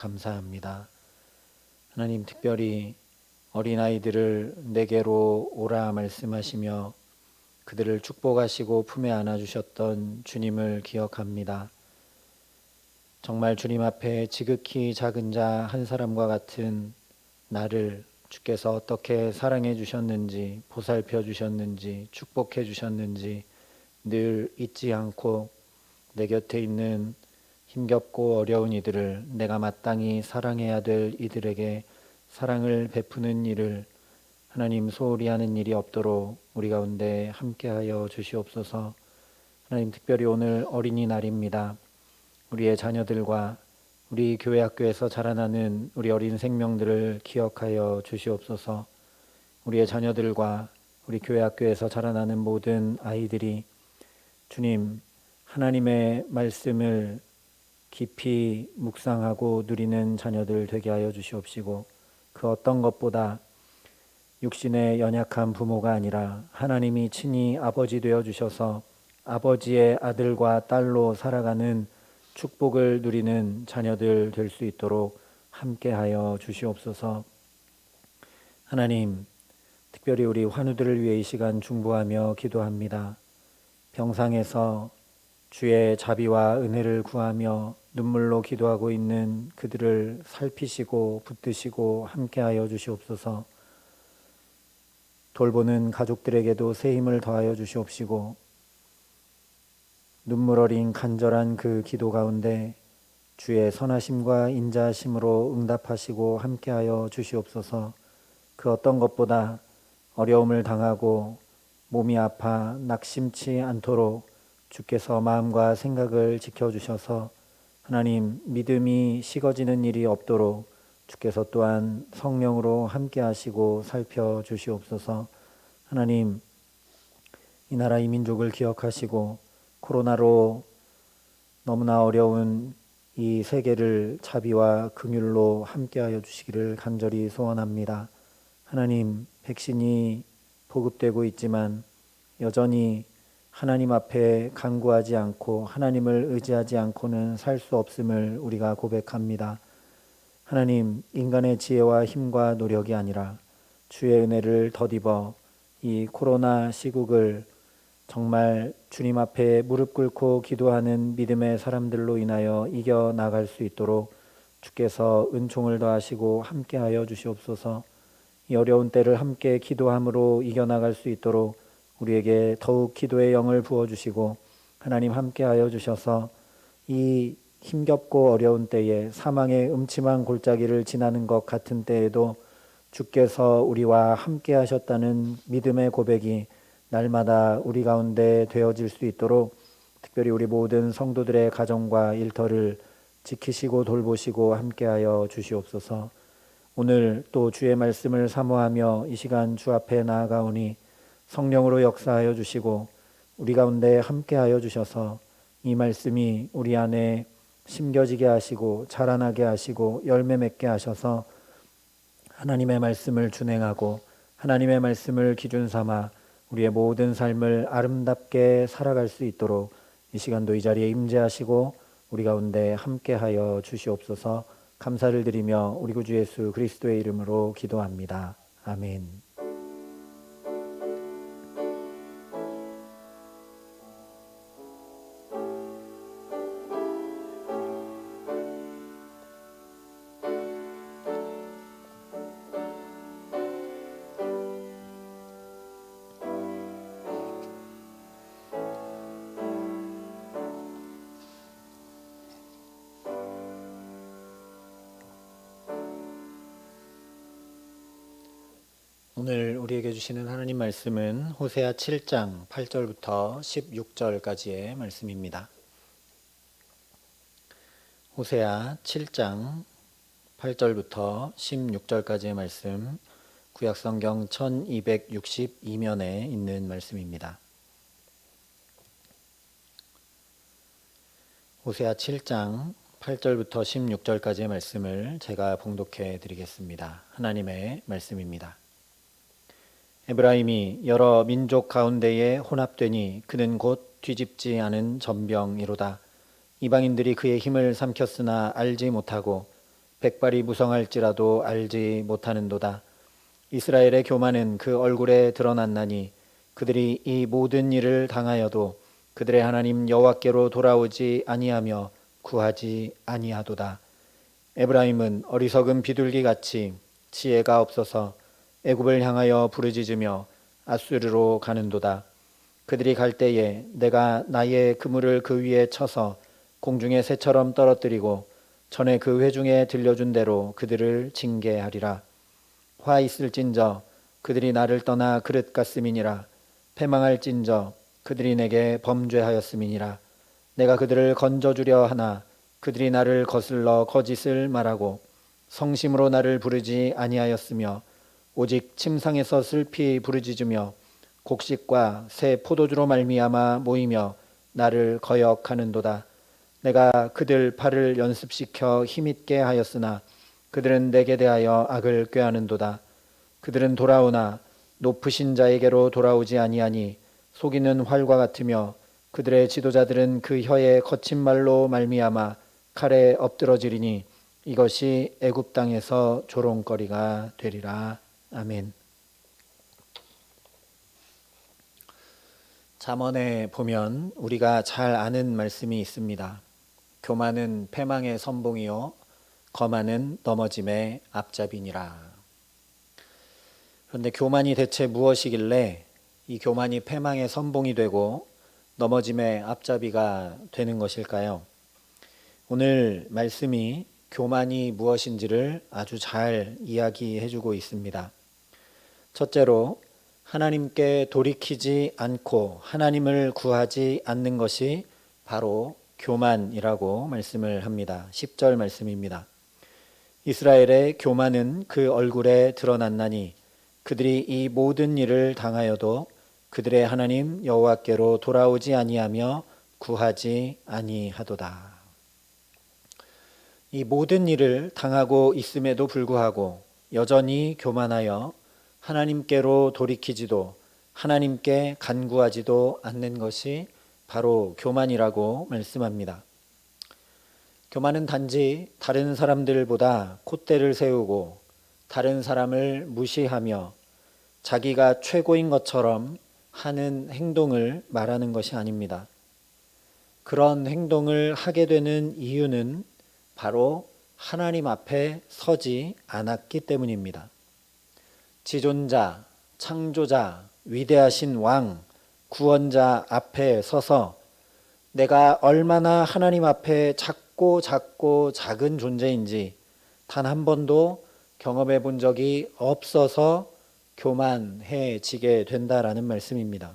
감사합니다. 하나님, 특별히 어린아이들을 내게로 오라 말씀하시며 그들을 축복하시고 품에 안아주셨던 주님을 기억합니다. 정말 주님 앞에 지극히 작은 자 한 사람과 같은 나를 주께서 어떻게 사랑해 주셨는지, 보살펴 주셨는지, 축복해 주셨는지 늘 잊지 않고 내 곁에 있는 힘겹고 어려운 이들을, 내가 마땅히 사랑해야 될 이들에게 사랑을 베푸는 일을 하나님 소홀히 하는 일이 없도록 우리 가운데 함께하여 주시옵소서. 하나님, 특별히 오늘 어린이날입니다. 우리의 자녀들과 우리 교회 학교에서 자라나는 우리 어린 생명들을 기억하여 주시옵소서. 우리의 자녀들과 우리 교회 학교에서 자라나는 모든 아이들이 주님, 하나님의 말씀을 깊이 묵상하고 누리는 자녀들 되게 하여 주시옵시고, 그 어떤 것보다 육신의 연약한 부모가 아니라 하나님이 친히 아버지 되어 주셔서 아버지의 아들과 딸로 살아가는 축복을 누리는 자녀들 될 수 있도록 함께하여 주시옵소서. 하나님, 특별히 우리 환우들을 위해 이 시간 중보하며 기도합니다. 병상에서 주의 자비와 은혜를 구하며 눈물로 기도하고 있는 그들을 살피시고 붙드시고 함께하여 주시옵소서. 돌보는 가족들에게도 새 힘을 더하여 주시옵시고, 눈물 어린 간절한 그 기도 가운데 주의 선하심과 인자하심으로 응답하시고 함께하여 주시옵소서. 그 어떤 것보다 어려움을 당하고 몸이 아파 낙심치 않도록 주께서 마음과 생각을 지켜주셔서 하나님, 믿음이 식어지는 일이 없도록 주께서 또한 성령으로 함께 하시고 살펴주시옵소서. 하나님, 이 나라 이 민족을 기억하시고 코로나로 너무나 어려운 이 세계를 자비와 긍휼로 함께하여 주시기를 간절히 소원합니다. 하나님, 백신이 보급되고 있지만 여전히 하나님 앞에 간구하지 않고 하나님을 의지하지 않고는 살 수 없음을 우리가 고백합니다. 하나님, 인간의 지혜와 힘과 노력이 아니라 주의 은혜를 덧입어 이 코로나 시국을 정말 주님 앞에 무릎 꿇고 기도하는 믿음의 사람들로 인하여 이겨나갈 수 있도록 주께서 은총을 더하시고 함께하여 주시옵소서. 이 어려운 때를 함께 기도함으로 이겨나갈 수 있도록 우리에게 더욱 기도의 영을 부어주시고 하나님 함께하여 주셔서 이 힘겹고 어려운 때에 사망의 음침한 골짜기를 지나는 것 같은 때에도 주께서 우리와 함께 하셨다는 믿음의 고백이 날마다 우리 가운데 되어질 수 있도록 특별히 우리 모든 성도들의 가정과 일터를 지키시고 돌보시고 함께하여 주시옵소서. 오늘 또 주의 말씀을 사모하며 이 시간 주 앞에 나아가오니 성령으로 역사하여 주시고 우리 가운데 함께하여 주셔서 이 말씀이 우리 안에 심겨지게 하시고 자라나게 하시고 열매 맺게 하셔서 하나님의 말씀을 준행하고 하나님의 말씀을 기준 삼아 우리의 모든 삶을 아름답게 살아갈 수 있도록 이 시간도 이 자리에 임재하시고 우리 가운데 함께하여 주시옵소서. 감사를 드리며 우리 구주 예수 그리스도의 이름으로 기도합니다. 아멘. 오늘 우리에게 주시는 하나님 말씀은 호세아 7장 8절부터 16절까지의 말씀입니다. 호세아 7장 8절부터 16절까지의 말씀, 구약성경 1262면에 있는 말씀입니다. 호세아 7장 8절부터 16절까지의 말씀을 제가 봉독해 드리겠습니다. 하나님의 말씀입니다. 에브라임이 여러 민족 가운데에 혼합되니 그는 곧 뒤집지 않은 전병이로다. 이방인들이 그의 힘을 삼켰으나 알지 못하고 백발이 무성할지라도 알지 못하는도다. 이스라엘의 교만은 그 얼굴에 드러났나니 그들이 이 모든 일을 당하여도 그들의 하나님 여호와께로 돌아오지 아니하며 구하지 아니하도다. 에브라임은 어리석은 비둘기같이 지혜가 없어서 애굽을 향하여 부르짖으며 아수르로 가는도다. 그들이 갈 때에 내가 나의 그물을 그 위에 쳐서 공중의 새처럼 떨어뜨리고 전에 그 회중에 들려준 대로 그들을 징계하리라. 화 있을진저 그들이 나를 떠나 그릇 같음이니라. 패망할진저 그들이 내게 범죄하였음이니라. 내가 그들을 건져주려 하나 그들이 나를 거슬러 거짓을 말하고 성심으로 나를 부르지 아니하였으며 오직 침상에서 슬피 부르짖으며 곡식과 새 포도주로 말미암아 모이며 나를 거역하는도다. 내가 그들 팔을 연습시켜 힘있게 하였으나 그들은 내게 대하여 악을 꾀하는도다. 그들은 돌아오나 높으신 자에게로 돌아오지 아니하니 속이는 활과 같으며 그들의 지도자들은 그 혀의 거친 말로 말미암아 칼에 엎드러지리니 이것이 애굽 땅에서 조롱거리가 되리라. 아멘. 잠언에 보면 우리가 잘 아는 말씀이 있습니다. 교만은 패망의 선봉이요 거만은 넘어짐의 앞잡이니라. 그런데 교만이 대체 무엇이길래 이 교만이 패망의 선봉이 되고 넘어짐의 앞잡이가 되는 것일까요? 오늘 말씀이 교만이 무엇인지를 아주 잘 이야기해 주고 있습니다. 첫째로 하나님께 돌이키지 않고 하나님을 구하지 않는 것이 바로 교만이라고 말씀을 합니다. 10절 말씀입니다. 이스라엘의 교만은 그 얼굴에 드러났나니 그들이 이 모든 일을 당하여도 그들의 하나님 여호와께로 돌아오지 아니하며 구하지 아니하도다. 이 모든 일을 당하고 있음에도 불구하고 여전히 교만하여 하나님께로 돌이키지도 하나님께 간구하지도 않는 것이 바로 교만이라고 말씀합니다. 교만은 단지 다른 사람들보다 콧대를 세우고 다른 사람을 무시하며 자기가 최고인 것처럼 하는 행동을 말하는 것이 아닙니다. 그런 행동을 하게 되는 이유는 바로 하나님 앞에 서지 않았기 때문입니다. 지존자, 창조자, 위대하신 왕, 구원자 앞에 서서 내가 얼마나 하나님 앞에 작고 작은 존재인지 단 한 번도 경험해 본 적이 없어서 교만해지게 된다라는 말씀입니다.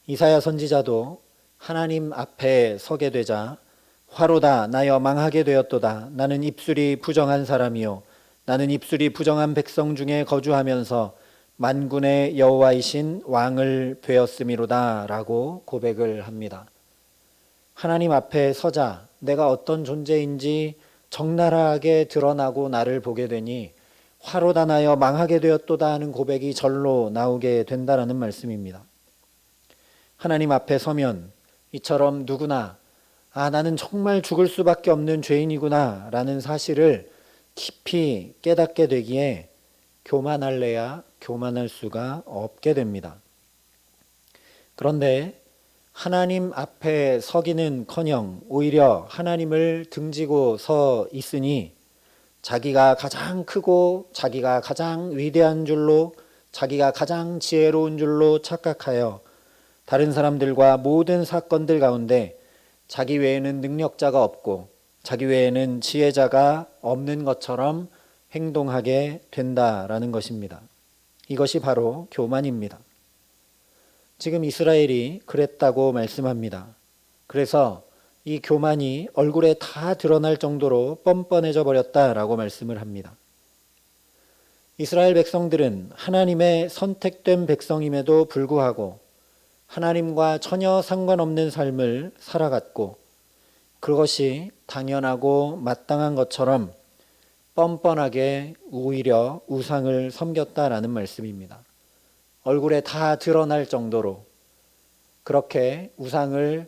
이사야 선지자도 하나님 앞에 서게 되자 화로다 나여 망하게 되었도다. 나는 입술이 부정한 사람이요 나는 입술이 부정한 백성 중에 거주하면서 만군의 여호와이신 왕을 되었음이로다 라고 고백을 합니다. 하나님 앞에 서자 내가 어떤 존재인지 적나라하게 드러나고 나를 보게 되니 화로다 나여 망하게 되었도다 하는 고백이 절로 나오게 된다라는 말씀입니다. 하나님 앞에 서면 이처럼 누구나 나는 정말 죽을 수밖에 없는 죄인이구나 라는 사실을 깊이 깨닫게 되기에 교만할래야 교만할 수가 없게 됩니다. 그런데 하나님 앞에 서기는커녕 오히려 하나님을 등지고 서 있으니 자기가 가장 크고 자기가 가장 위대한 줄로 자기가 가장 지혜로운 줄로 착각하여 다른 사람들과 모든 사건들 가운데 자기 외에는 능력자가 없고 자기 외에는 지혜자가 없는 것처럼 행동하게 된다라는 것입니다. 이것이 바로 교만입니다. 지금 이스라엘이 그랬다고 말씀합니다. 그래서 이 교만이 얼굴에 다 드러날 정도로 뻔뻔해져 버렸다라고 말씀을 합니다. 이스라엘 백성들은 하나님의 선택된 백성임에도 불구하고 하나님과 전혀 상관없는 삶을 살아갔고 그것이 당연하고 마땅한 것처럼 뻔뻔하게 오히려 우상을 섬겼다라는 말씀입니다. 얼굴에 다 드러날 정도로 그렇게 우상을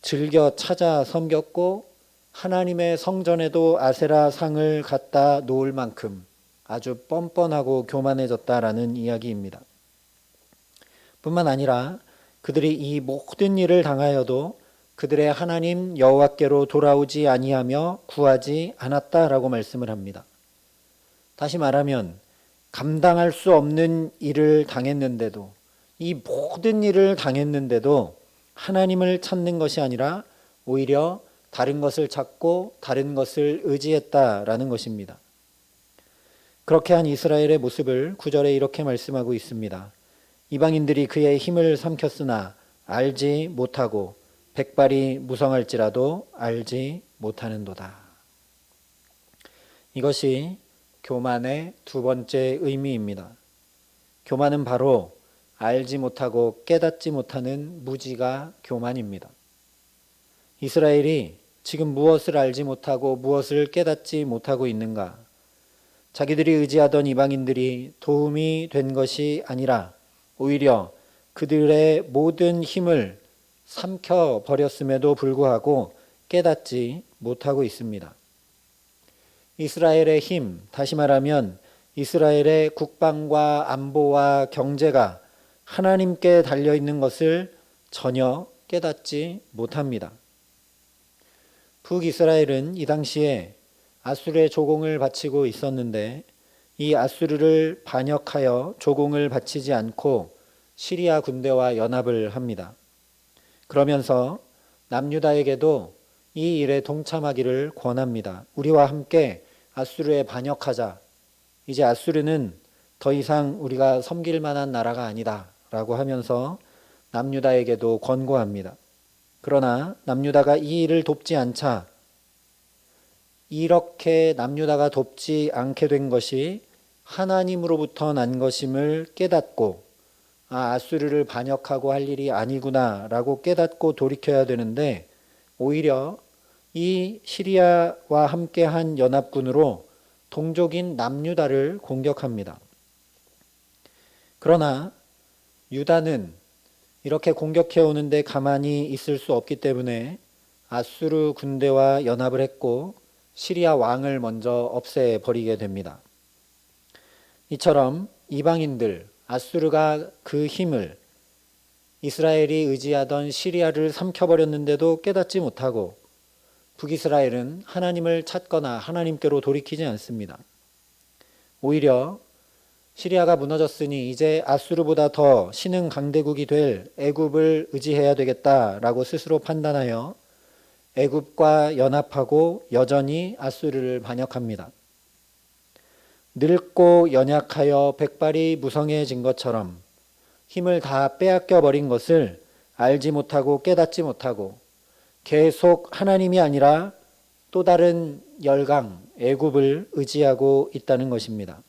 즐겨 찾아 섬겼고 하나님의 성전에도 아세라 상을 갖다 놓을 만큼 아주 뻔뻔하고 교만해졌다라는 이야기입니다. 뿐만 아니라 그들이 이 모든 일을 당하여도 그들의 하나님 여호와께로 돌아오지 아니하며 구하지 않았다라고 말씀을 합니다. 다시 말하면 감당할 수 없는 일을 당했는데도, 이 모든 일을 당했는데도 하나님을 찾는 것이 아니라 오히려 다른 것을 찾고 다른 것을 의지했다라는 것입니다. 그렇게 한 이스라엘의 모습을 9절에 이렇게 말씀하고 있습니다. 이방인들이 그의 힘을 삼켰으나 알지 못하고 백발이 무성할지라도 알지 못하는도다. 이것이 교만의 두 번째 의미입니다. 교만은 바로 알지 못하고 깨닫지 못하는 무지가 교만입니다. 이스라엘이 지금 무엇을 알지 못하고 무엇을 깨닫지 못하고 있는가? 자기들이 의지하던 이방인들이 도움이 된 것이 아니라 오히려 그들의 모든 힘을 삼켜버렸음에도 불구하고 깨닫지 못하고 있습니다. 이스라엘의 힘, 다시 말하면 이스라엘의 국방과 안보와 경제가 하나님께 달려있는 것을 전혀 깨닫지 못합니다. 북이스라엘은 이 당시에 아수르의 조공을 바치고 있었는데 이 아수르를 반역하여 조공을 바치지 않고 시리아 군대와 연합을 합니다. 그러면서 남유다에게도 이 일에 동참하기를 권합니다. 우리와 함께 아수르에 반역하자. 이제 아수르는 더 이상 우리가 섬길 만한 나라가 아니다 라고 하면서 남유다에게도 권고합니다. 그러나 남유다가 이 일을 돕지 않자 이렇게 남유다가 돕지 않게 된 것이 하나님으로부터 난 것임을 깨닫고 아수르를 반역하고 할 일이 아니구나 라고 깨닫고 돌이켜야 되는데 오히려 이 시리아와 함께한 연합군으로 동족인 남유다를 공격합니다. 그러나 유다는 이렇게 공격해 오는데 가만히 있을 수 없기 때문에 아수르 군대와 연합을 했고 시리아 왕을 먼저 없애버리게 됩니다. 이처럼 이방인들, 아수르가 그 힘을 이스라엘이 의지하던 시리아를 삼켜버렸는데도 깨닫지 못하고 북이스라엘은 하나님을 찾거나 하나님께로 돌이키지 않습니다. 오히려 시리아가 무너졌으니 이제 아수르보다 더 신흥 강대국이 될 애굽을 의지해야 되겠다라고 스스로 판단하여 애굽과 연합하고 여전히 아수르를 반역합니다. 늙고 연약하여 백발이 무성해진 것처럼 힘을 다 빼앗겨 버린 것을 알지 못하고 깨닫지 못하고 계속 하나님이 아니라 또 다른 열강 애굽을 의지하고 있다는 것입니다.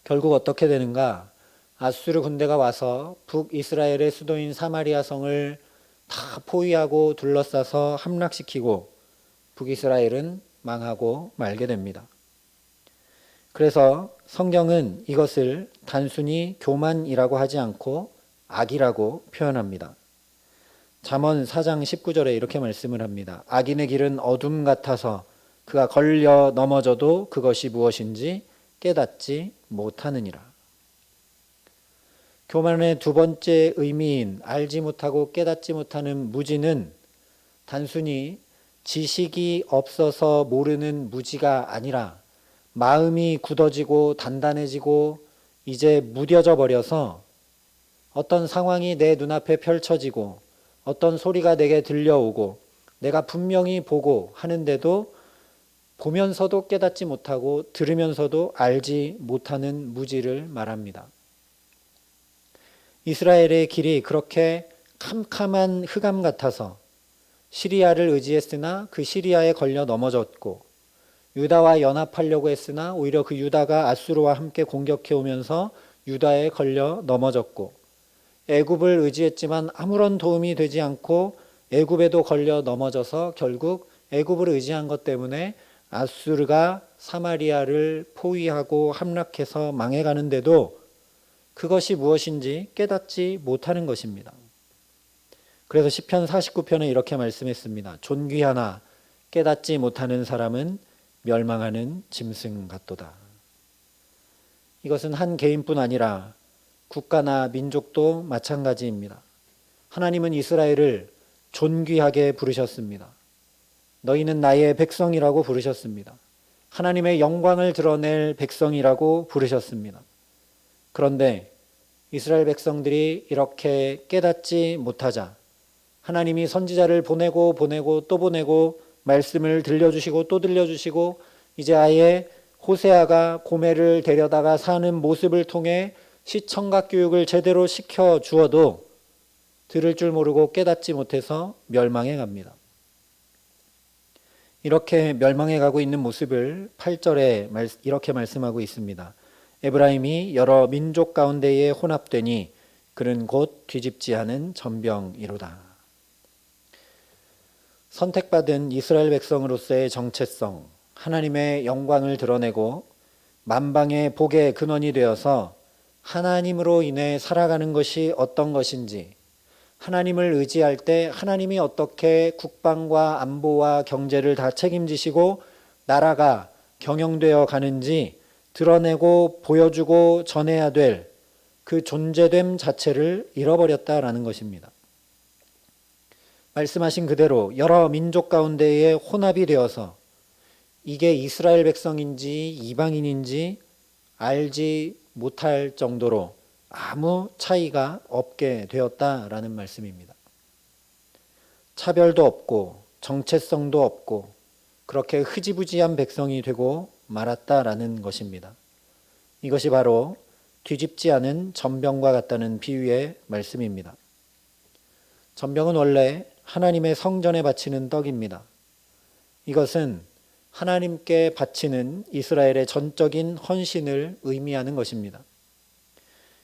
결국 어떻게 되는가? 아수르 군대가 와서 북이스라엘의 수도인 사마리아 성을 다 포위하고 둘러싸서 함락시키고 북이스라엘은 망하고 말게 됩니다. 그래서 성경은 이것을 단순히 교만이라고 하지 않고 악이라고 표현합니다. 잠언 4장 19절에 이렇게 말씀을 합니다. 악인의 길은 어둠 같아서 그가 걸려 넘어져도 그것이 무엇인지 깨닫지 못하느니라. 교만의 두 번째 의미인 알지 못하고 깨닫지 못하는 무지는 단순히 지식이 없어서 모르는 무지가 아니라 마음이 굳어지고 단단해지고 이제 무뎌져 버려서 어떤 상황이 내 눈앞에 펼쳐지고 어떤 소리가 내게 들려오고 내가 분명히 보고 하는데도 보면서도 깨닫지 못하고 들으면서도 알지 못하는 무지를 말합니다. 이스라엘의 길이 그렇게 캄캄한 흑암 같아서 시리아를 의지했으나 그 시리아에 걸려 넘어졌고 유다와 연합하려고 했으나 오히려 그 유다가 아수르와 함께 공격해 오면서 유다에 걸려 넘어졌고 애굽을 의지했지만 아무런 도움이 되지 않고 애굽에도 걸려 넘어져서 결국 애굽을 의지한 것 때문에 아수르가 사마리아를 포위하고 함락해서 망해가는데도 그것이 무엇인지 깨닫지 못하는 것입니다. 그래서 시편 49편에 이렇게 말씀했습니다. 존귀하나 깨닫지 못하는 사람은 멸망하는 짐승 같도다. 이것은 한 개인뿐 아니라 국가나 민족도 마찬가지입니다. 하나님은 이스라엘을 존귀하게 부르셨습니다. 너희는 나의 백성이라고 부르셨습니다. 하나님의 영광을 드러낼 백성이라고 부르셨습니다. 그런데 이스라엘 백성들이 이렇게 깨닫지 못하자 하나님이 선지자를 보내고 또 보내고 말씀을 들려주시고 또 들려주시고 이제 아예 호세아가 고멜을 데려다가 사는 모습을 통해 시청각 교육을 제대로 시켜 주어도 들을 줄 모르고 깨닫지 못해서 멸망해 갑니다. 이렇게 멸망해 가고 있는 모습을 8절에 이렇게 말씀하고 있습니다. 에브라임이 여러 민족 가운데에 혼합되니 그는 곧 뒤집지 않은 전병이로다. 선택받은 이스라엘 백성으로서의 정체성, 하나님의 영광을 드러내고 만방의 복의 근원이 되어서 하나님으로 인해 살아가는 것이 어떤 것인지, 하나님을 의지할 때 하나님이 어떻게 국방과 안보와 경제를 다 책임지시고 나라가 경영되어 가는지 드러내고 보여주고 전해야 될 그 존재됨 자체를 잃어버렸다라는 것입니다. 말씀하신 그대로 여러 민족 가운데에 혼합이 되어서 이게 이스라엘 백성인지 이방인인지 알지 못할 정도로 아무 차이가 없게 되었다라는 말씀입니다. 차별도 없고 정체성도 없고 그렇게 흐지부지한 백성이 되고 말았다라는 것입니다. 이것이 바로 뒤집지 않은 전병과 같다는 비유의 말씀입니다. 전병은 원래 하나님의 성전에 바치는 떡입니다. 이것은 하나님께 바치는 이스라엘의 전적인 헌신을 의미하는 것입니다.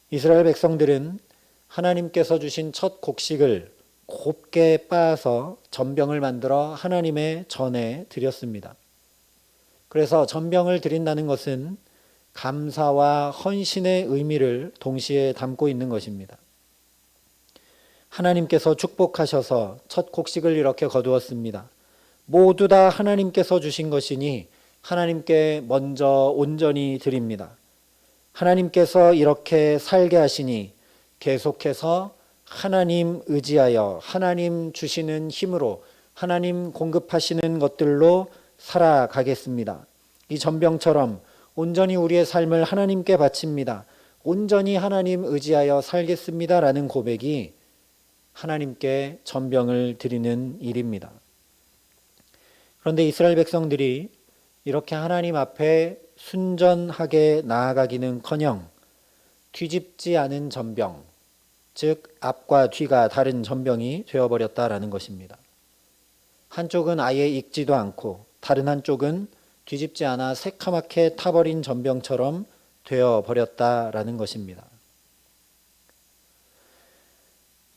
이스라엘 백성들은 하나님께서 주신 첫 곡식을 곱게 빻아서 전병을 만들어 하나님의 전에 드렸습니다. 그래서 전병을 드린다는 것은 감사와 헌신의 의미를 동시에 담고 있는 것입니다. 하나님께서 축복하셔서 첫 곡식을 이렇게 거두었습니다. 모두 다 하나님께서 주신 것이니 하나님께 먼저 온전히 드립니다. 하나님께서 이렇게 살게 하시니 계속해서 하나님 의지하여 하나님 주시는 힘으로 하나님 공급하시는 것들로 살아가겠습니다. 이 전병처럼 온전히 우리의 삶을 하나님께 바칩니다. 온전히 하나님 의지하여 살겠습니다라는 고백이 하나님께 전병을 드리는 일입니다. 그런데 이스라엘 백성들이 이렇게 하나님 앞에 순전하게 나아가기는커녕 뒤집지 않은 전병, 즉 앞과 뒤가 다른 전병이 되어버렸다라는 것입니다. 한쪽은 아예 익지도 않고 다른 한쪽은 뒤집지 않아 새카맣게 타버린 전병처럼 되어버렸다라는 것입니다.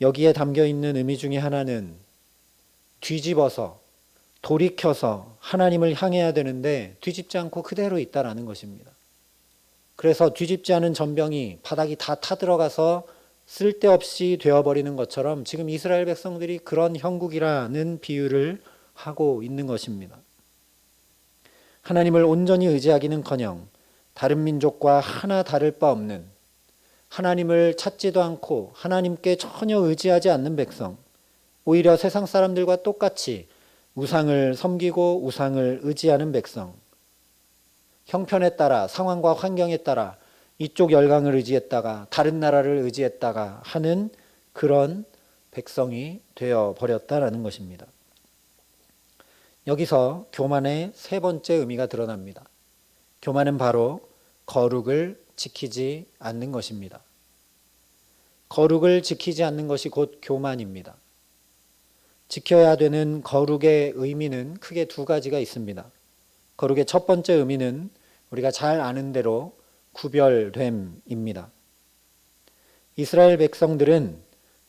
여기에 담겨있는 의미 중에 하나는 뒤집어서 돌이켜서 하나님을 향해야 되는데 뒤집지 않고 그대로 있다라는 것입니다. 그래서 뒤집지 않은 전병이 바닥이 다 타들어가서 쓸데없이 되어버리는 것처럼 지금 이스라엘 백성들이 그런 형국이라는 비유를 하고 있는 것입니다. 하나님을 온전히 의지하기는커녕 다른 민족과 하나 다를 바 없는, 하나님을 찾지도 않고 하나님께 전혀 의지하지 않는 백성, 오히려 세상 사람들과 똑같이 우상을 섬기고 우상을 의지하는 백성, 형편에 따라 상황과 환경에 따라 이쪽 열강을 의지했다가 다른 나라를 의지했다가 하는 그런 백성이 되어버렸다라는 것입니다. 여기서 교만의 세 번째 의미가 드러납니다. 교만은 바로 거룩을 지키지 않는 것입니다. 거룩을 지키지 않는 것이 곧 교만입니다. 지켜야 되는 거룩의 의미는 크게 두 가지가 있습니다. 거룩의 첫 번째 의미는 우리가 잘 아는 대로 구별됨입니다. 이스라엘 백성들은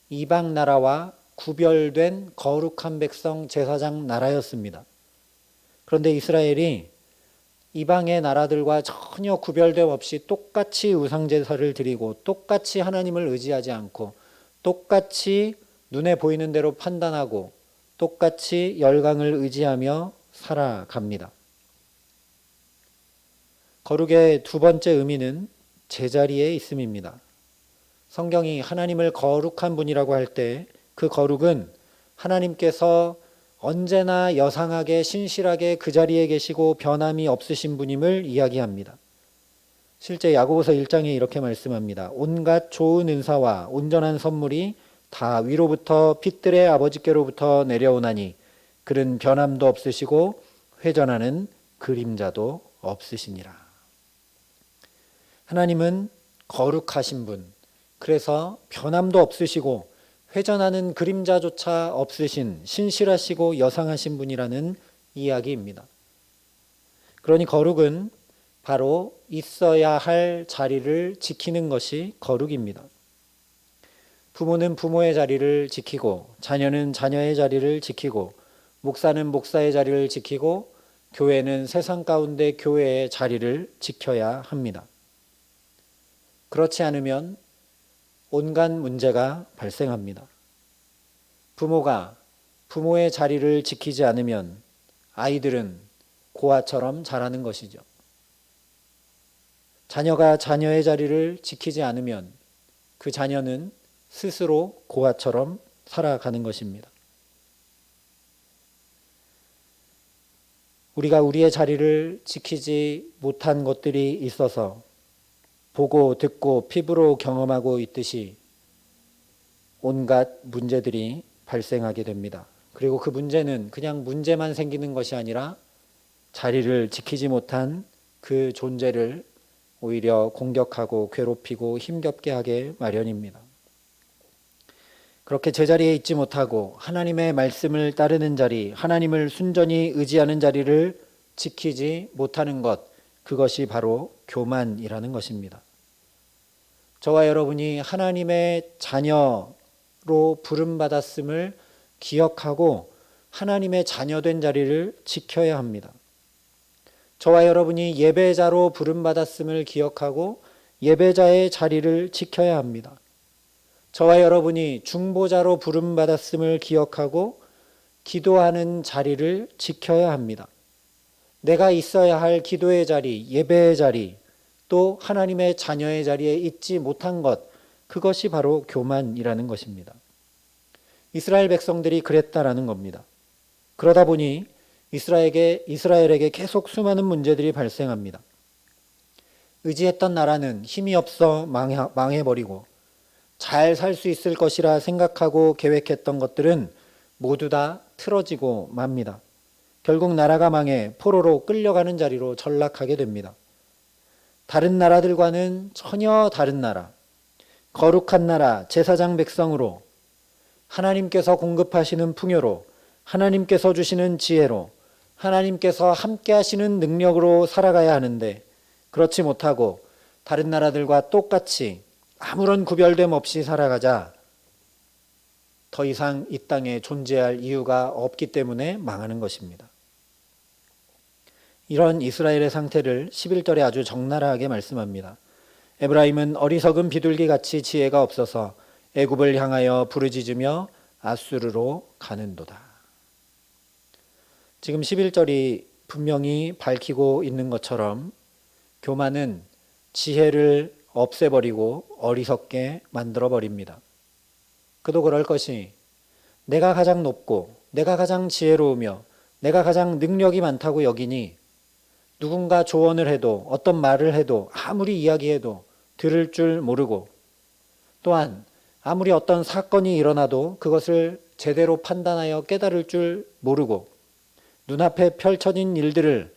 이방 나라와 구별된 거룩한 백성 제사장 나라였습니다. 그런데 이스라엘이 이방의 나라들과 전혀 구별됨 없이 똑같이 우상제사를 드리고 똑같이 하나님을 의지하지 않고 똑같이 눈에 보이는 대로 판단하고 똑같이 열강을 의지하며 살아갑니다. 거룩의 두 번째 의미는 제자리에 있음입니다. 성경이 하나님을 거룩한 분이라고 할 때 그 거룩은 하나님께서 언제나 여상하게 신실하게 그 자리에 계시고 변함이 없으신 분임을 이야기합니다. 실제 야고보서 1장에 이렇게 말씀합니다. 온갖 좋은 은사와 온전한 선물이 다 위로부터 빛들의 아버지께로부터 내려오나니 그는 변함도 없으시고 회전하는 그림자도 없으시니라. 하나님은 거룩하신 분, 그래서 변함도 없으시고 회전하는 그림자조차 없으신 신실하시고 여상하신 분이라는 이야기입니다. 그러니 거룩은 바로 있어야 할 자리를 지키는 것이 거룩입니다. 부모는 부모의 자리를 지키고 자녀는 자녀의 자리를 지키고 목사는 목사의 자리를 지키고 교회는 세상 가운데 교회의 자리를 지켜야 합니다. 그렇지 않으면 온갖 문제가 발생합니다. 부모가 부모의 자리를 지키지 않으면 아이들은 고아처럼 자라는 것이죠. 자녀가 자녀의 자리를 지키지 않으면 그 자녀는 스스로 고아처럼 살아가는 것입니다. 우리가 우리의 자리를 지키지 못한 것들이 있어서 보고 듣고 피부로 경험하고 있듯이 온갖 문제들이 발생하게 됩니다. 그리고 그 문제는 그냥 문제만 생기는 것이 아니라 자리를 지키지 못한 그 존재를 오히려 공격하고 괴롭히고 힘겹게 하게 마련입니다. 그렇게 제자리에 있지 못하고 하나님의 말씀을 따르는 자리, 하나님을 순전히 의지하는 자리를 지키지 못하는 것, 그것이 바로 교만이라는 것입니다. 저와 여러분이 하나님의 자녀로 부름받았음을 기억하고 하나님의 자녀된 자리를 지켜야 합니다. 저와 여러분이 예배자로 부름받았음을 기억하고 예배자의 자리를 지켜야 합니다. 저와 여러분이 중보자로 부름받았음을 기억하고 기도하는 자리를 지켜야 합니다. 내가 있어야 할 기도의 자리, 예배의 자리, 또 하나님의 자녀의 자리에 있지 못한 것, 그것이 바로 교만이라는 것입니다. 이스라엘 백성들이 그랬다라는 겁니다. 그러다 보니 이스라엘에게 계속 수많은 문제들이 발생합니다. 의지했던 나라는 힘이 없어 망해버리고 잘 살 수 있을 것이라 생각하고 계획했던 것들은 모두 다 틀어지고 맙니다. 결국 나라가 망해 포로로 끌려가는 자리로 전락하게 됩니다. 다른 나라들과는 전혀 다른 나라, 거룩한 나라, 제사장 백성으로 하나님께서 공급하시는 풍요로 하나님께서 주시는 지혜로 하나님께서 함께 하시는 능력으로 살아가야 하는데 그렇지 못하고 다른 나라들과 똑같이 아무런 구별됨 없이 살아가자 더 이상 이 땅에 존재할 이유가 없기 때문에 망하는 것입니다. 이런 이스라엘의 상태를 11절에 아주 적나라하게 말씀합니다. 에브라임은 어리석은 비둘기같이 지혜가 없어서 애굽을 향하여 부르짖으며 아수르로 가는도다. 지금 11절이 분명히 밝히고 있는 것처럼 교만은 지혜를 없애버리고 어리석게 만들어버립니다. 그도 그럴 것이 내가 가장 높고 내가 가장 지혜로우며 내가 가장 능력이 많다고 여기니 누군가 조언을 해도 어떤 말을 해도 아무리 이야기해도 들을 줄 모르고 또한 아무리 어떤 사건이 일어나도 그것을 제대로 판단하여 깨달을 줄 모르고 눈앞에 펼쳐진 일들을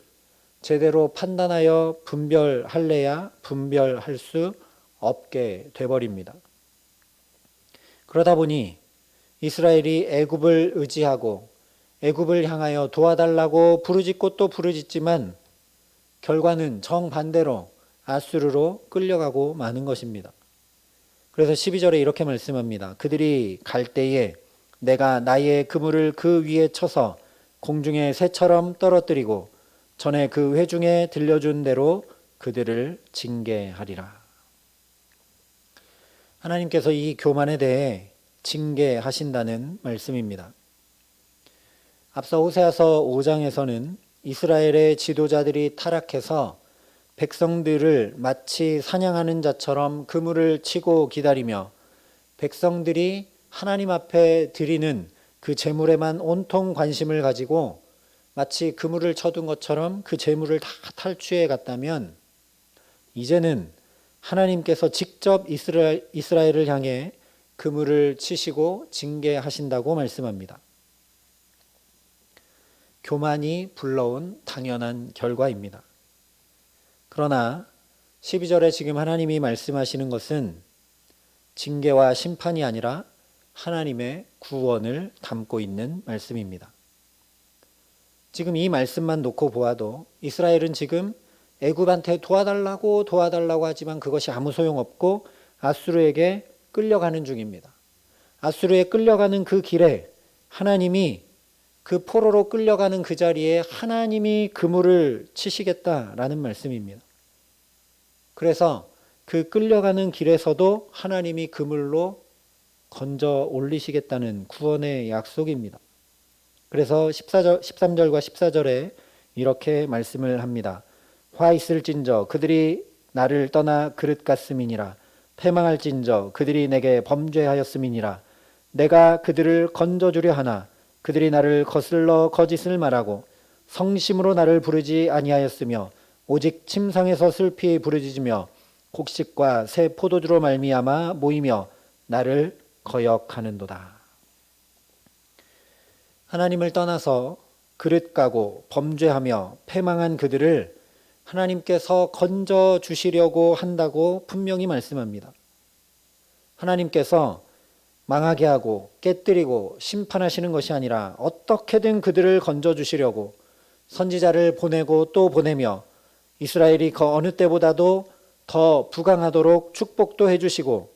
제대로 판단하여 분별할래야 분별할 수 없게 돼버립니다. 그러다 보니 이스라엘이 애굽을 의지하고 애굽을 향하여 도와달라고 부르짖고 또 부르짖지만 결과는 정반대로 아수르로 끌려가고 마는 것입니다. 그래서 12절에 이렇게 말씀합니다. 그들이 갈 때에 내가 나의 그물을 그 위에 쳐서 공중의 새처럼 떨어뜨리고 전에 그 회중에 들려준 대로 그들을 징계하리라. 하나님께서 이 교만에 대해 징계하신다는 말씀입니다. 앞서 호세아서 5장에서는 이스라엘의 지도자들이 타락해서 백성들을 마치 사냥하는 자처럼 그물을 치고 기다리며 백성들이 하나님 앞에 드리는 그 제물에만 온통 관심을 가지고 마치 그물을 쳐둔 것처럼 그 제물을 다 탈취해 갔다면, 이제는 하나님께서 직접 이스라엘을 향해 그물을 치시고 징계하신다고 말씀합니다. 교만이 불러온 당연한 결과입니다. 그러나 12절에 지금 하나님이 말씀하시는 것은 징계와 심판이 아니라 하나님의 구원을 담고 있는 말씀입니다. 지금 이 말씀만 놓고 보아도 이스라엘은 지금 애굽한테 도와달라고 하지만 그것이 아무 소용없고 아수르에게 끌려가는 중입니다. 아수르에 끌려가는 그 길에 하나님이, 그 포로로 끌려가는 그 자리에 하나님이 그물을 치시겠다라는 말씀입니다. 그래서 그 끌려가는 길에서도 하나님이 그물로 건져 올리시겠다는 구원의 약속입니다. 그래서 13절과 14절에 이렇게 말씀을 합니다. 화 있을진저 그들이 나를 떠나 그릇 같음이니라. 패망할진저 그들이 내게 범죄하였음이니라. 내가 그들을 건져주려 하나 그들이 나를 거슬러 거짓을 말하고 성심으로 나를 부르지 아니하였으며 오직 침상에서 슬피 부르짖으며 곡식과 새 포도주로 말미암아 모이며 나를 거역하는도다. 하나님을 떠나서 그릇 까고 범죄하며 패망한 그들을 하나님께서 건져 주시려고 한다고 분명히 말씀합니다. 하나님께서 망하게 하고 깨뜨리고 심판하시는 것이 아니라 어떻게든 그들을 건져 주시려고 선지자를 보내고 또 보내며 이스라엘이 그 어느 때보다도 더 부강하도록 축복도 해주시고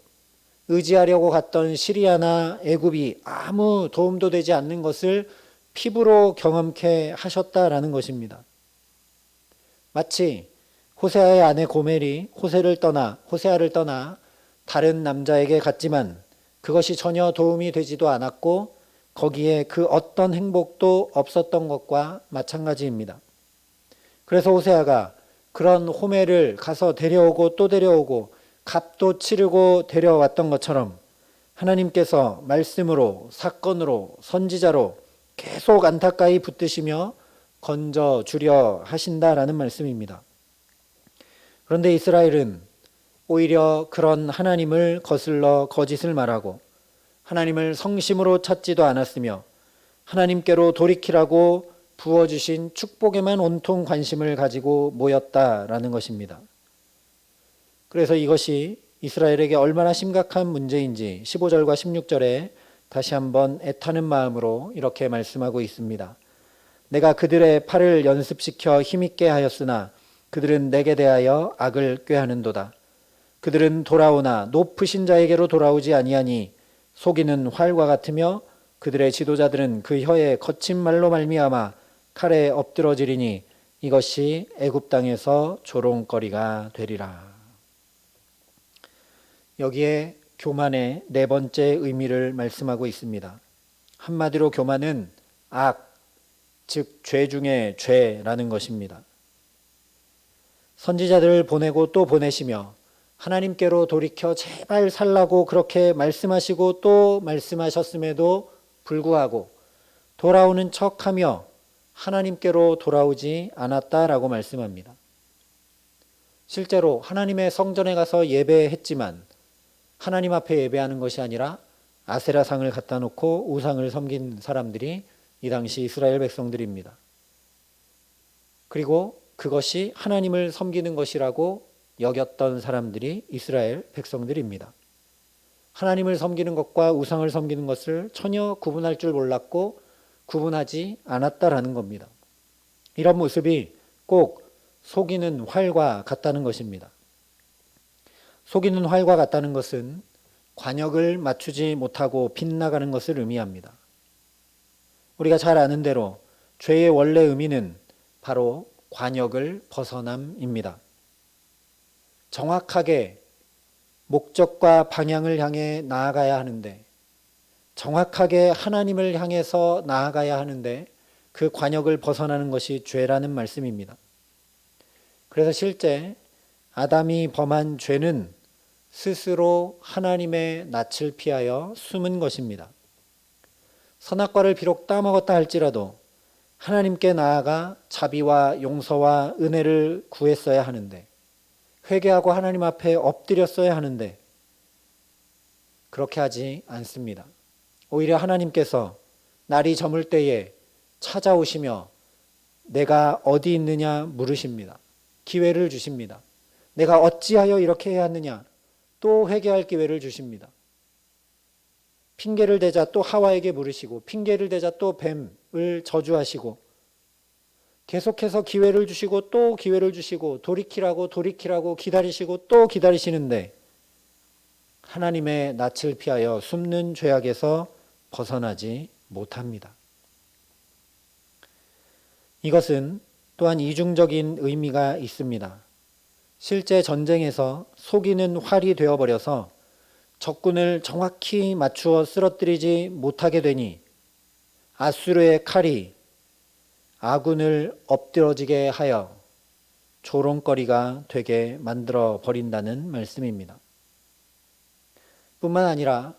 의지하려고 갔던 시리아나 애굽이 아무 도움도 되지 않는 것을 피부로 경험케 하셨다라는 것입니다. 마치 호세아의 아내 고멜이 호세아를 떠나 다른 남자에게 갔지만 그것이 전혀 도움이 되지도 않았고 거기에 그 어떤 행복도 없었던 것과 마찬가지입니다. 그래서 호세아가 그런 호멜을 가서 데려오고 또 데려오고 값도 치르고 데려왔던 것처럼 하나님께서 말씀으로, 사건으로, 선지자로 계속 안타까이 붙드시며 건져주려 하신다라는 말씀입니다. 그런데 이스라엘은 오히려 그런 하나님을 거슬러 거짓을 말하고 하나님을 성심으로 찾지도 않았으며 하나님께로 돌이키라고 부어주신 축복에만 온통 관심을 가지고 모였다라는 것입니다. 그래서 이것이 이스라엘에게 얼마나 심각한 문제인지 15절과 16절에 다시 한번 애타는 마음으로 이렇게 말씀하고 있습니다. 내가 그들의 팔을 연습시켜 힘있게 하였으나 그들은 내게 대하여 악을 꾀하는도다. 그들은 돌아오나 높으신 자에게로 돌아오지 아니하니 속이는 활과 같으며 그들의 지도자들은 그 혀에 거친 말로 말미암아 칼에 엎드러지리니 이것이 애굽 땅에서 조롱거리가 되리라. 여기에 교만의 네 번째 의미를 말씀하고 있습니다. 한마디로 교만은 악, 즉 죄 중에 죄라는 것입니다. 선지자들을 보내고 또 보내시며 하나님께로 돌이켜 제발 살라고 그렇게 말씀하시고 또 말씀하셨음에도 불구하고 돌아오는 척하며 하나님께로 돌아오지 않았다라고 말씀합니다. 실제로 하나님의 성전에 가서 예배했지만 하나님 앞에 예배하는 것이 아니라 아세라상을 갖다 놓고 우상을 섬긴 사람들이 이 당시 이스라엘 백성들입니다. 그리고 그것이 하나님을 섬기는 것이라고 여겼던 사람들이 이스라엘 백성들입니다. 하나님을 섬기는 것과 우상을 섬기는 것을 전혀 구분할 줄 몰랐고 구분하지 않았다라는 겁니다. 이런 모습이 꼭 속이는 활과 같다는 것입니다. 속이는 활과 같다는 것은 관역을 맞추지 못하고 빗나가는 것을 의미합니다. 우리가 잘 아는 대로 죄의 원래 의미는 바로 관역을 벗어남입니다. 정확하게 목적과 방향을 향해 나아가야 하는데, 정확하게 하나님을 향해서 나아가야 하는데 그 관역을 벗어나는 것이 죄라는 말씀입니다. 그래서 실제 아담이 범한 죄는 스스로 하나님의 낯을 피하여 숨은 것입니다. 선악과를 비록 따먹었다 할지라도 하나님께 나아가 자비와 용서와 은혜를 구했어야 하는데, 회개하고 하나님 앞에 엎드렸어야 하는데 그렇게 하지 않습니다. 오히려 하나님께서 날이 저물 때에 찾아오시며 내가 어디 있느냐 물으십니다. 기회를 주십니다. 내가 어찌하여 이렇게 해야 하느냐 또 회개할 기회를 주십니다. 핑계를 대자 또 하와에게 물으시고, 핑계를 대자 또 뱀을 저주하시고, 계속해서 기회를 주시고 또 기회를 주시고, 돌이키라고 기다리시고 또 기다리시는데 하나님의 낯을 피하여 숨는 죄악에서 벗어나지 못합니다. 이것은 또한 이중적인 의미가 있습니다. 실제 전쟁에서 속이는 활이 되어버려서 적군을 정확히 맞추어 쓰러뜨리지 못하게 되니 아수르의 칼이 아군을 엎드러지게 하여 조롱거리가 되게 만들어 버린다는 말씀입니다. 뿐만 아니라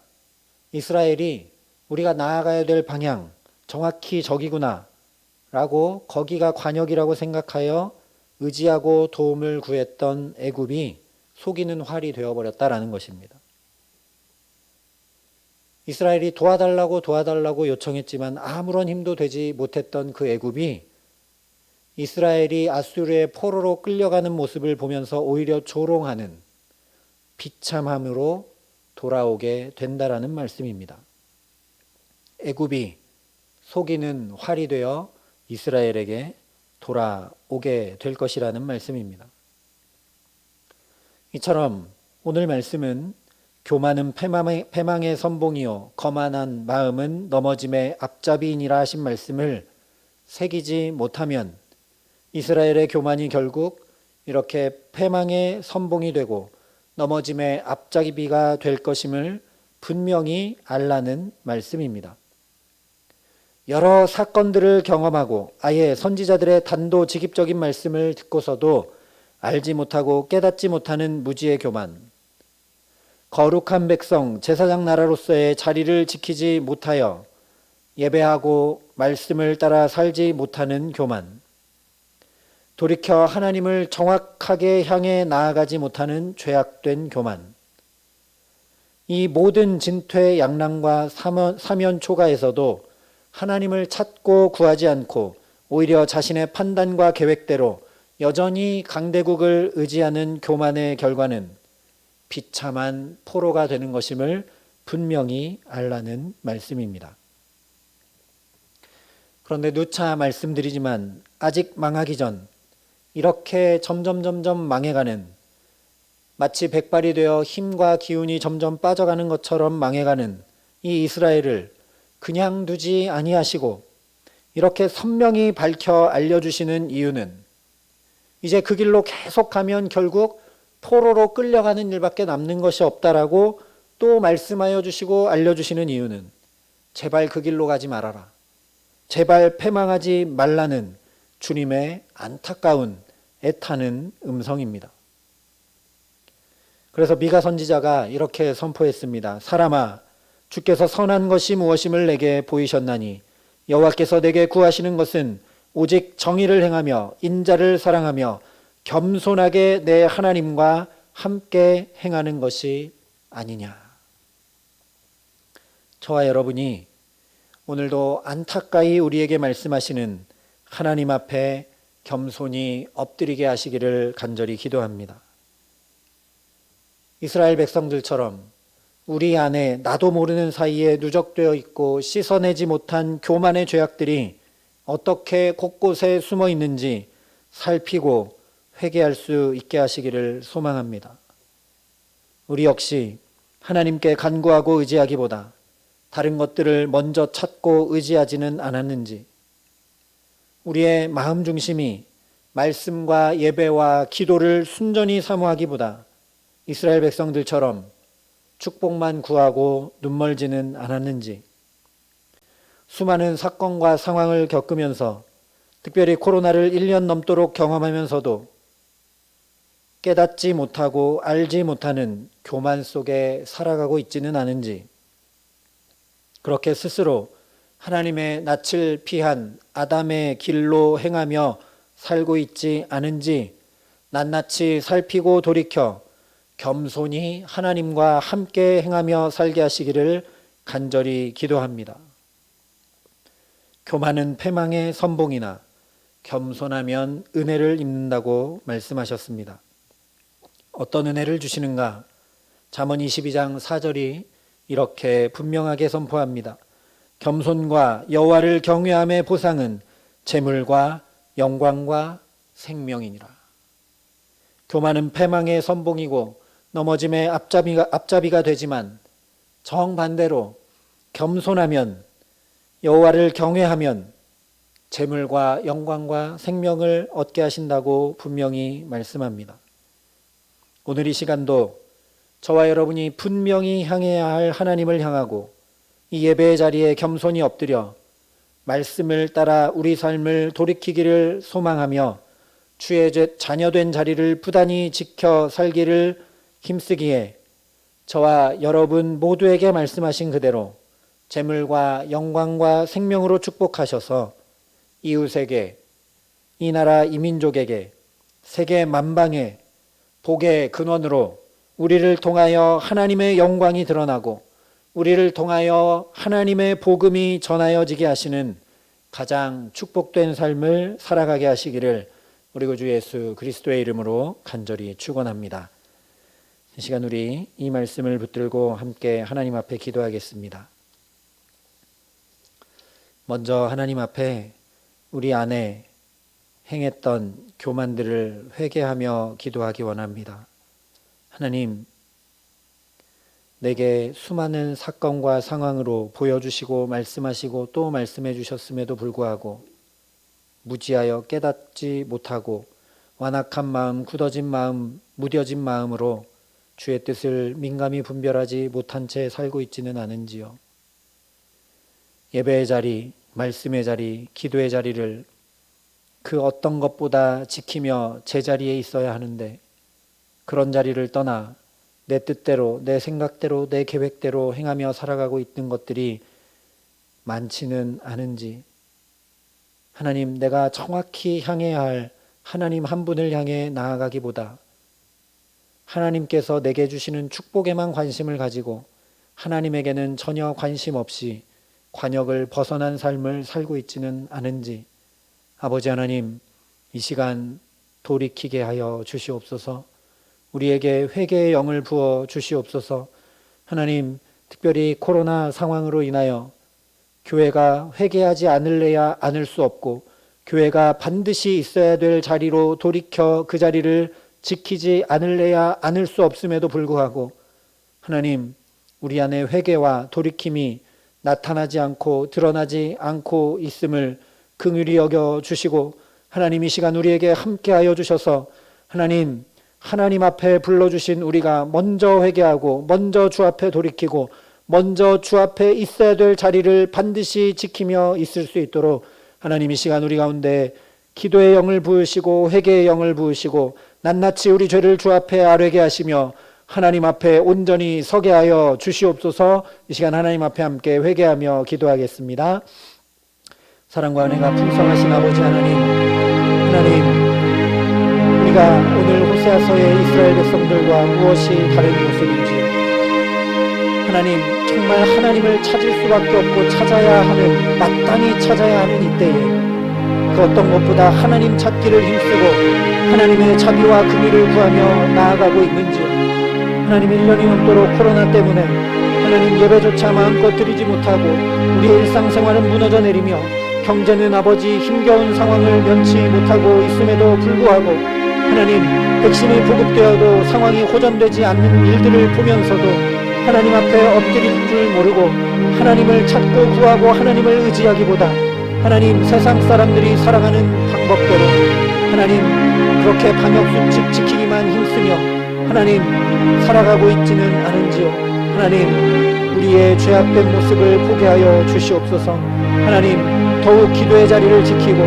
이스라엘이 우리가 나아가야 될 방향, 정확히 저기구나 라고 거기가 관역이라고 생각하여 의지하고 도움을 구했던 애굽이 속이는 활이 되어버렸다라는 것입니다. 이스라엘이 도와달라고 요청했지만 아무런 힘도 되지 못했던 그 애굽이 이스라엘이 아수르의 포로로 끌려가는 모습을 보면서 오히려 조롱하는 비참함으로 돌아오게 된다라는 말씀입니다. 애굽이 속이는 활이 되어 이스라엘에게 돌아오게 될 것이라는 말씀입니다. 이처럼 오늘 말씀은 교만은 패망의 선봉이요 거만한 마음은 넘어짐의 앞잡이이니라 하신 말씀을 새기지 못하면 이스라엘의 교만이 결국 이렇게 패망의 선봉이 되고 넘어짐의 앞잡이가 될 것임을 분명히 알라는 말씀입니다. 여러 사건들을 경험하고 아예 선지자들의 단도직입적인 말씀을 듣고서도 알지 못하고 깨닫지 못하는 무지의 교만, 거룩한 백성 제사장 나라로서의 자리를 지키지 못하여 예배하고 말씀을 따라 살지 못하는 교만, 돌이켜 하나님을 정확하게 향해 나아가지 못하는 죄악된 교만, 이 모든 진퇴 양난과 사면초가에서도 하나님을 찾고 구하지 않고 오히려 자신의 판단과 계획대로 여전히 강대국을 의지하는 교만의 결과는 비참한 포로가 되는 것임을 분명히 알라는 말씀입니다. 그런데 누차 말씀드리지만 아직 망하기 전 이렇게 점점 망해가는, 마치 백발이 되어 힘과 기운이 점점 빠져가는 것처럼 망해가는 이 이스라엘을 그냥 두지 아니하시고 이렇게 선명히 밝혀 알려주시는 이유는 이제 그 길로 계속가면 결국 포로로 끌려가는 일밖에 남는 것이 없다라고 또 말씀하여 주시고 알려주시는 이유는 제발 그 길로 가지 말아라, 제발 패망하지 말라는 주님의 안타까운 애타는 음성입니다. 그래서 미가 선지자가 이렇게 선포했습니다. 사람아, 주께서 선한 것이 무엇임을 내게 보이셨나니 여호와께서 내게 구하시는 것은 오직 정의를 행하며 인자를 사랑하며 겸손하게 내 하나님과 함께 행하는 것이 아니냐. 저와 여러분이 오늘도 안타까이 우리에게 말씀하시는 하나님 앞에 겸손히 엎드리게 하시기를 간절히 기도합니다. 이스라엘 백성들처럼 우리 안에 나도 모르는 사이에 누적되어 있고 씻어내지 못한 교만의 죄악들이 어떻게 곳곳에 숨어 있는지 살피고 회개할 수 있게 하시기를 소망합니다. 우리 역시 하나님께 간구하고 의지하기보다 다른 것들을 먼저 찾고 의지하지는 않았는지, 우리의 마음 중심이 말씀과 예배와 기도를 순전히 사모하기보다 이스라엘 백성들처럼 축복만 구하고 눈멀지는 않았는지, 수많은 사건과 상황을 겪으면서 특별히 코로나를 1년 넘도록 경험하면서도 깨닫지 못하고 알지 못하는 교만 속에 살아가고 있지는 않은지, 그렇게 스스로 하나님의 낯을 피한 아담의 길로 행하며 살고 있지 않은지 낱낱이 살피고 돌이켜 겸손히 하나님과 함께 행하며 살게 하시기를 간절히 기도합니다. 교만은 패망의 선봉이나 겸손하면 은혜를 입는다고 말씀하셨습니다. 어떤 은혜를 주시는가? 잠언 22장 4절이 이렇게 분명하게 선포합니다. 겸손과 여호와를 경외함의 보상은 재물과 영광과 생명이니라. 교만은 패망의 선봉이고 넘어짐의 앞잡이가 되지만, 정반대로 겸손하면, 여호와를 경외하면 재물과 영광과 생명을 얻게 하신다고 분명히 말씀합니다. 오늘 이 시간도 저와 여러분이 분명히 향해야 할 하나님을 향하고 이 예배의 자리에 겸손히 엎드려 말씀을 따라 우리 삶을 돌이키기를 소망하며 주의 자녀된 자리를 부단히 지켜 살기를 힘쓰기에 저와 여러분 모두에게 말씀하신 그대로 재물과 영광과 생명으로 축복하셔서 이웃에게, 이 나라 이민족에게, 세계 만방에 복의 근원으로 우리를 통하여 하나님의 영광이 드러나고 우리를 통하여 하나님의 복음이 전하여지게 하시는 가장 축복된 삶을 살아가게 하시기를 우리 구주 예수 그리스도의 이름으로 간절히 축원합니다. 이 시간 우리 이 말씀을 붙들고 함께 하나님 앞에 기도하겠습니다. 먼저 하나님 앞에 우리 안에 행했던 교만들을 회개하며 기도하기 원합니다. 하나님, 내게 수많은 사건과 상황으로 보여주시고 말씀하시고 또 말씀해 주셨음에도 불구하고 무지하여 깨닫지 못하고 완악한 마음, 굳어진 마음, 무뎌진 마음으로 주의 뜻을 민감히 분별하지 못한 채 살고 있지는 않은지요. 예배의 자리, 말씀의 자리, 기도의 자리를 그 어떤 것보다 지키며 제자리에 있어야 하는데 그런 자리를 떠나 내 뜻대로, 내 생각대로, 내 계획대로 행하며 살아가고 있는 것들이 많지는 않은지, 하나님, 내가 정확히 향해야 할 하나님 한 분을 향해 나아가기보다 하나님께서 내게 주시는 축복에만 관심을 가지고 하나님에게는 전혀 관심 없이 관역을 벗어난 삶을 살고 있지는 않은지, 아버지 하나님, 이 시간 돌이키게 하여 주시옵소서. 우리에게 회개의 영을 부어 주시옵소서. 하나님, 특별히 코로나 상황으로 인하여 교회가 회개하지 않을래야 않을 수 없고 교회가 반드시 있어야 될 자리로 돌이켜 그 자리를 지키지 않을래야 않을 수 없음에도 불구하고 하나님, 우리 안에 회개와 돌이킴이 나타나지 않고 드러나지 않고 있음을 긍휼히 여겨 주시고, 하나님 이 시간 우리에게 함께하여 주셔서 하나님 앞에 불러주신 우리가 먼저 회개하고 먼저 주 앞에 돌이키고 먼저 주 앞에 있어야 될 자리를 반드시 지키며 있을 수 있도록 하나님 이 시간 우리 가운데 기도의 영을 부으시고 회개의 영을 부으시고 낱낱이 우리 죄를 주 앞에 아뢰게 하시며 하나님 앞에 온전히 서게 하여 주시옵소서. 이 시간 하나님 앞에 함께 회개하며 기도하겠습니다. 사랑과 은혜가 풍성하신 아버지 하나님, 우리가 오늘 호세아서의 이스라엘 백성들과 무엇이 다른 모습인지, 하나님, 정말 하나님을 찾을 수밖에 없고 찾아야 하는, 마땅히 찾아야 하는 이때에 그 어떤 것보다 하나님 찾기를 힘쓰고 하나님의 자비와 긍휼을 구하며 나아가고 있는지요. 하나님, 1년이 넘도록 코로나 때문에 하나님 예배조차 마음껏 드리지 못하고 우리의 일상생활은 무너져 내리며 경제는 아버지 힘겨운 상황을 면치 못하고 있음에도 불구하고 하나님, 백신이 보급되어도 상황이 호전되지 않는 일들을 보면서도 하나님 앞에 엎드릴 줄 모르고 하나님을 찾고 구하고 하나님을 의지하기보다 하나님, 세상 사람들이 살아가는 방법대로 하나님 그렇게 방역수칙 지키기만 힘쓰며 하나님 살아가고 있지는 않은지요. 하나님 우리의 죄악된 모습을 보게 하여 주시옵소서. 하나님 더욱 기도의 자리를 지키고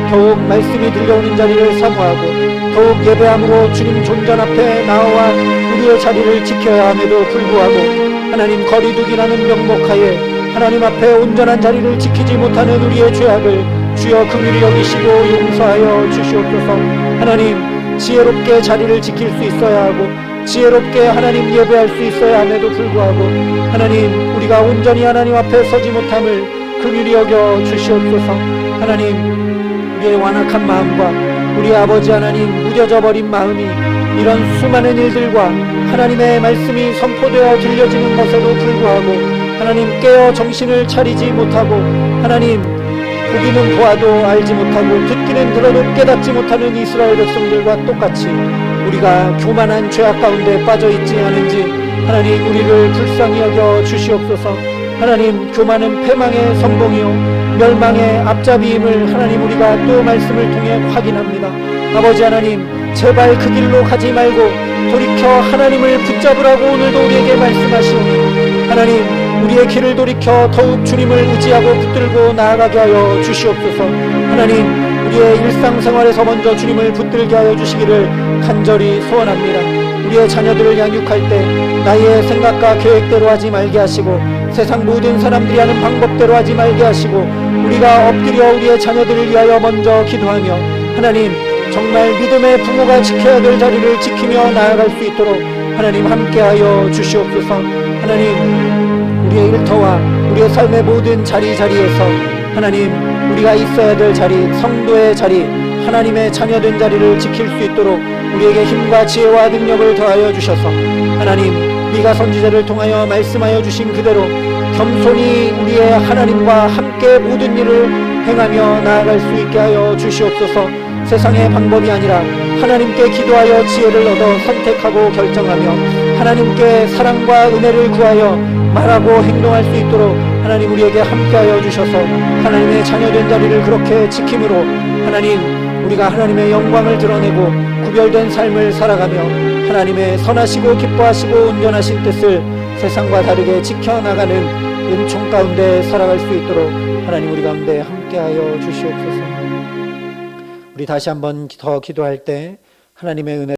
더욱 말씀이 들려오는 자리를 사모하고 더욱 예배함으로 주님 존전 앞에 나와 우리의 자리를 지켜야 함에도 불구하고 하나님 거리두기라는 명목하에 하나님 앞에 온전한 자리를 지키지 못하는 우리의 죄악을 주여 긍휼히 여기시고 용서하여 주시옵소서. 하나님 지혜롭게 자리를 지킬 수 있어야 하고 지혜롭게 하나님 예배할 수 있어야 함에도 불구하고 하나님 우리가 온전히 하나님 앞에 서지 못함을 긍휼히 여겨 주시옵소서. 하나님 우리의 완악한 마음과 우리 아버지 하나님 무뎌져 버린 마음이 이런 수많은 일들과 하나님의 말씀이 선포되어 들려지는 것에도 불구하고 하나님 깨어 정신을 차리지 못하고 하나님 보기는 보아도 알지 못하고 듣기는 들어도 깨닫지 못하는 이스라엘 백성들과 똑같이 우리가 교만한 죄악 가운데 빠져있지 않은지 하나님 우리를 불쌍히 여겨 주시옵소서. 하나님 교만은 패망의 선봉이요 멸망의 앞잡이임을 하나님 우리가 또 말씀을 통해 확인합니다. 아버지 하나님 제발 그 길로 가지 말고 돌이켜 하나님을 붙잡으라고 오늘도 우리에게 말씀하시오니 하나님 우리의 길을 돌이켜 더욱 주님을 의지하고 붙들고 나아가게 하여 주시옵소서. 하나님 우리의 일상생활에서 먼저 주님을 붙들게 하여 주시기를 간절히 소원합니다. 우리의 자녀들을 양육할 때 나의 생각과 계획대로 하지 말게 하시고 세상 모든 사람들이 하는 방법대로 하지 말게 하시고 우리가 엎드려 우리의 자녀들을 위하여 먼저 기도하며 하나님 정말 믿음의 부모가 지켜야 될 자리를 지키며 나아갈 수 있도록 하나님 함께하여 주시옵소서. 하나님 우리의 일터와 우리의 삶의 모든 자리에서 하나님 우리가 있어야 될 자리 성도의 자리 하나님의 자녀된 자리를 지킬 수 있도록 우리에게 힘과 지혜와 능력을 더하여 주셔서 하나님 미가 선지자를 통하여 말씀하여 주신 그대로 겸손히 우리의 하나님과 함께 모든 일을 행하며 나아갈 수 있게 하여 주시옵소서. 세상의 방법이 아니라 하나님께 기도하여 지혜를 얻어 선택하고 결정하며 하나님께 사랑과 은혜를 구하여 말하고 행동할 수 있도록 하나님 우리에게 함께하여 주셔서 하나님의 자녀된 자리를 그렇게 지킴으로 하나님 우리가 하나님의 영광을 드러내고 구별된 삶을 살아가며 하나님의 선하시고 기뻐하시고 온전하신 뜻을 세상과 다르게 지켜나가는 은총 가운데 살아갈 수 있도록 하나님 우리 가운데 함께하여 주시옵소서. 우리 다시 한번 더 기도할 때 하나님의 은혜